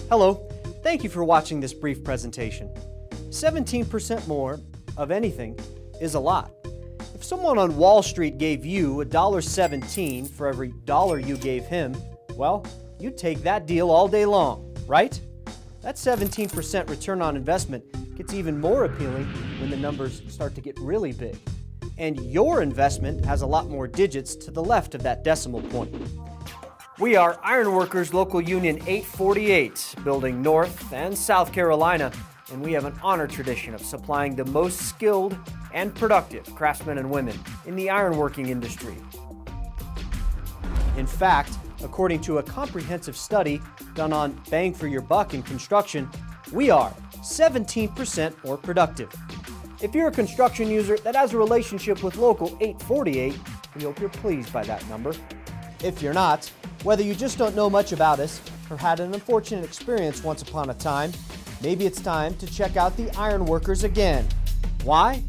Hello, thank you for watching this brief presentation. 17% more of anything is a lot. If someone on Wall Street gave you $1.17 for every dollar you gave him, well, you'd take that deal all day long, right? That 17% return on investment gets even more appealing when the numbers start to get really big. And your investment has a lot more digits to the left of that decimal point. We are Ironworkers Local Union 848, building North and South Carolina, and we have an honor tradition of supplying the most skilled and productive craftsmen and women in the ironworking industry. In fact, according to a comprehensive study done on bang for your buck in construction, we are 17% more productive. If you're a construction user that has a relationship with Local 848, we hope you're pleased by that number. If you're not, whether you just don't know much about us or had an unfortunate experience once upon a time, maybe it's time to check out the Ironworkers again. Why?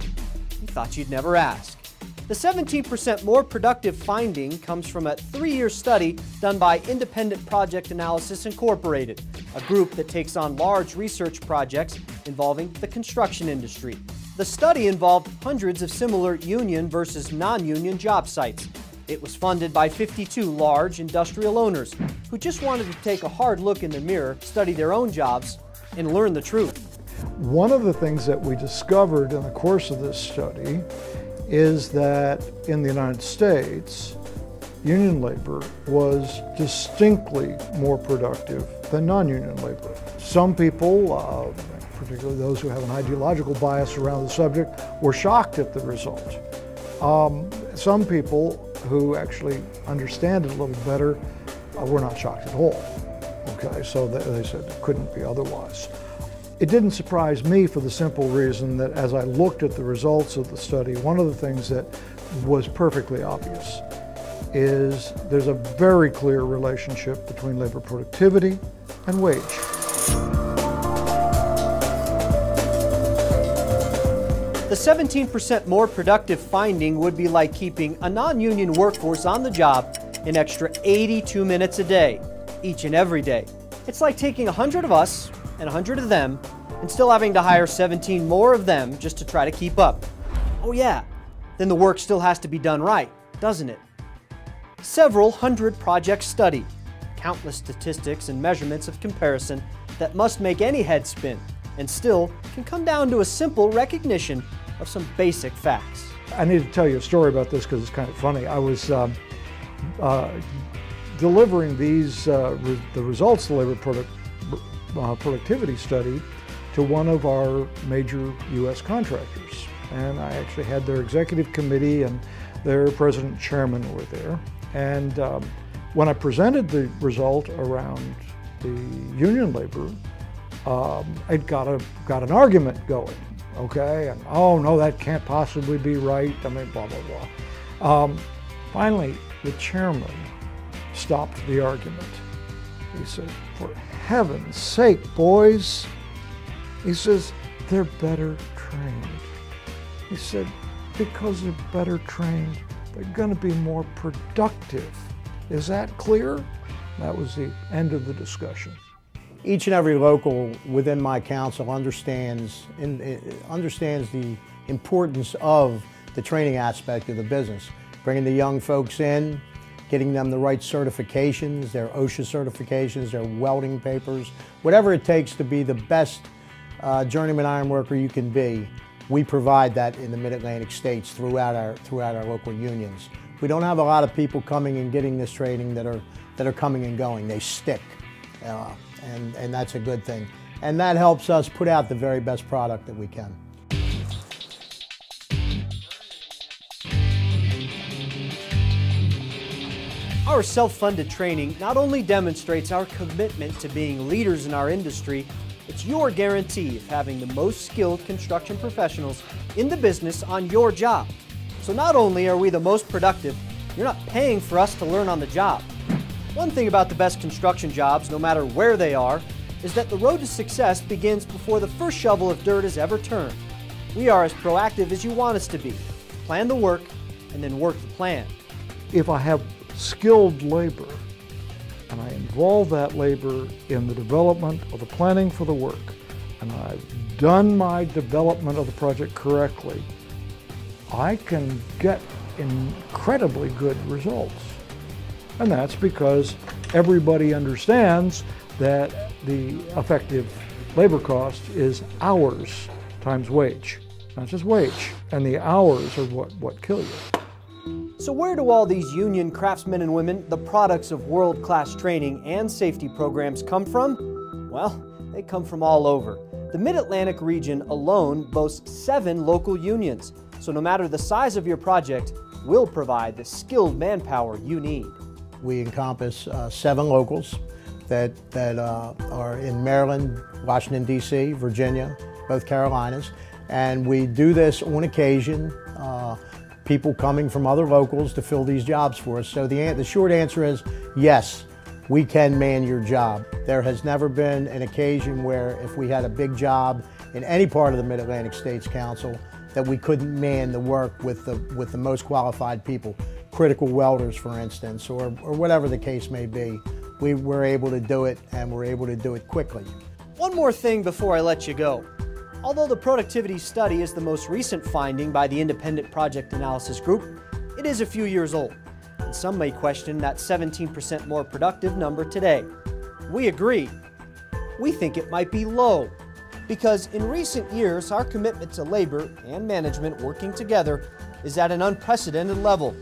You thought you'd never ask. The 17% more productive finding comes from a 3-year study done by Independent Project Analysis Incorporated, a group that takes on large research projects involving the construction industry. The study involved hundreds of similar union versus non-union job sites. It was funded by 52 large industrial owners who just wanted to take a hard look in the mirror, study their own jobs, and learn the truth. One of the things that we discovered in the course of this study is that in the United States, union labor was distinctly more productive than non-union labor. Some people, particularly those who have an ideological bias around the subject, were shocked at the result. Some people who actually understand it a little better were not shocked at all. Okay, so they said it couldn't be otherwise. It didn't surprise me for the simple reason that as I looked at the results of the study, one of the things that was perfectly obvious is there's a very clear relationship between labor productivity and wage. The 17% more productive finding would be like keeping a non-union workforce on the job an extra 82 minutes a day, each and every day. It's like taking 100 of us and 100 of them and still having to hire 17 more of them just to try to keep up. Oh yeah, then the work still has to be done right, doesn't it? Several hundred projects studied, countless statistics and measurements of comparison that must make any head spin, and still can come down to a simple recognition of some basic facts. I need to tell you a story about this because it's kind of funny. I was delivering the results of the labor productivity study to one of our major U.S. contractors. And I actually had their executive committee and their president and chairman were there. And when I presented the result around the union labor, it got an argument going, okay? And oh no, that can't possibly be right. I mean, blah, blah, blah. Finally, the chairman stopped the argument. He said, "For heaven's sake, boys," he says, "they're better trained." He said, "because they're better trained, they're going to be more productive." Is that clear? That was the end of the discussion. Each and every local within my council understands the importance of the training aspect of the business. Bringing the young folks in, getting them the right certifications, their OSHA certifications, their welding papers, whatever it takes to be the best journeyman ironworker you can be. We provide that in the Mid-Atlantic states throughout our local unions. We don't have a lot of people coming and getting this training that are coming and going. They stick. And that's a good thing. And that helps us put out the very best product that we can. Our self-funded training not only demonstrates our commitment to being leaders in our industry, it's your guarantee of having the most skilled construction professionals in the business on your job. So not only are we the most productive, you're not paying for us to learn on the job. One thing about the best construction jobs, no matter where they are, is that the road to success begins before the first shovel of dirt is ever turned. We are as proactive as you want us to be. Plan the work, and then work the plan. If I have skilled labor, and I involve that labor in the development of the planning for the work, and I've done my development of the project correctly, I can get incredibly good results. And that's because everybody understands that the effective labor cost is hours times wage, not just wage. And the hours are what kill you. So where do all these union craftsmen and women, the products of world-class training and safety programs, come from? Well, they come from all over. The Mid-Atlantic region alone boasts 7 local unions. So no matter the size of your project, we'll provide the skilled manpower you need. We encompass 7 locals that are in Maryland, Washington, D.C., Virginia, both Carolinas. And we do this on occasion, people coming from other locals to fill these jobs for us. So the short answer is yes, we can man your job. There has never been an occasion where if we had a big job in any part of the Mid-Atlantic States Council that we couldn't man the work with the most qualified people, critical welders, for instance, or whatever the case may be. We were able to do it, and we're able to do it quickly. One more thing before I let you go. Although the productivity study is the most recent finding by the Independent Project Analysis Group, it is a few years old, and some may question that 17% more productive number today. We agree. We think it might be low, because in recent years our commitment to labor and management working together is at an unprecedented level.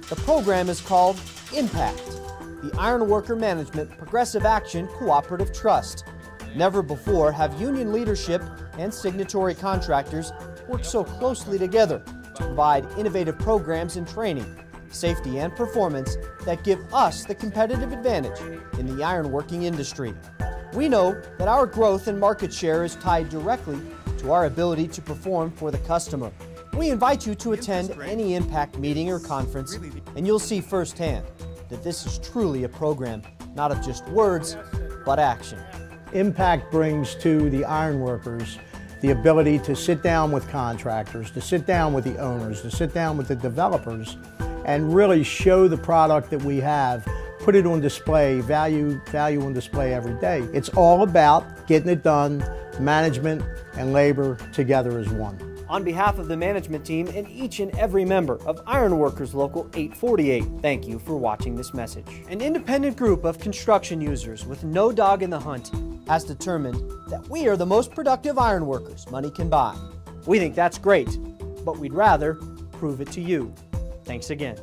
The program is called IMPACT, the Ironworker Management Progressive Action Cooperative Trust. Never before have union leadership and signatory contractors worked so closely together to provide innovative programs and training, safety and performance that give us the competitive advantage in the ironworking industry. We know that our growth and market share is tied directly to our ability to perform for the customer. We invite you to attend any IMPACT meeting or conference, and you'll see firsthand that this is truly a program not of just words, but action. IMPACT brings to the ironworkers the ability to sit down with contractors, to sit down with the owners, to sit down with the developers, and really show the product that we have, put it on display, value on display every day. It's all about getting it done, management and labor together as one. On behalf of the management team and each and every member of Ironworkers Local 848, thank you for watching this message. An independent group of construction users with no dog in the hunt has determined that we are the most productive ironworkers money can buy. We think that's great, but we'd rather prove it to you. Thanks again.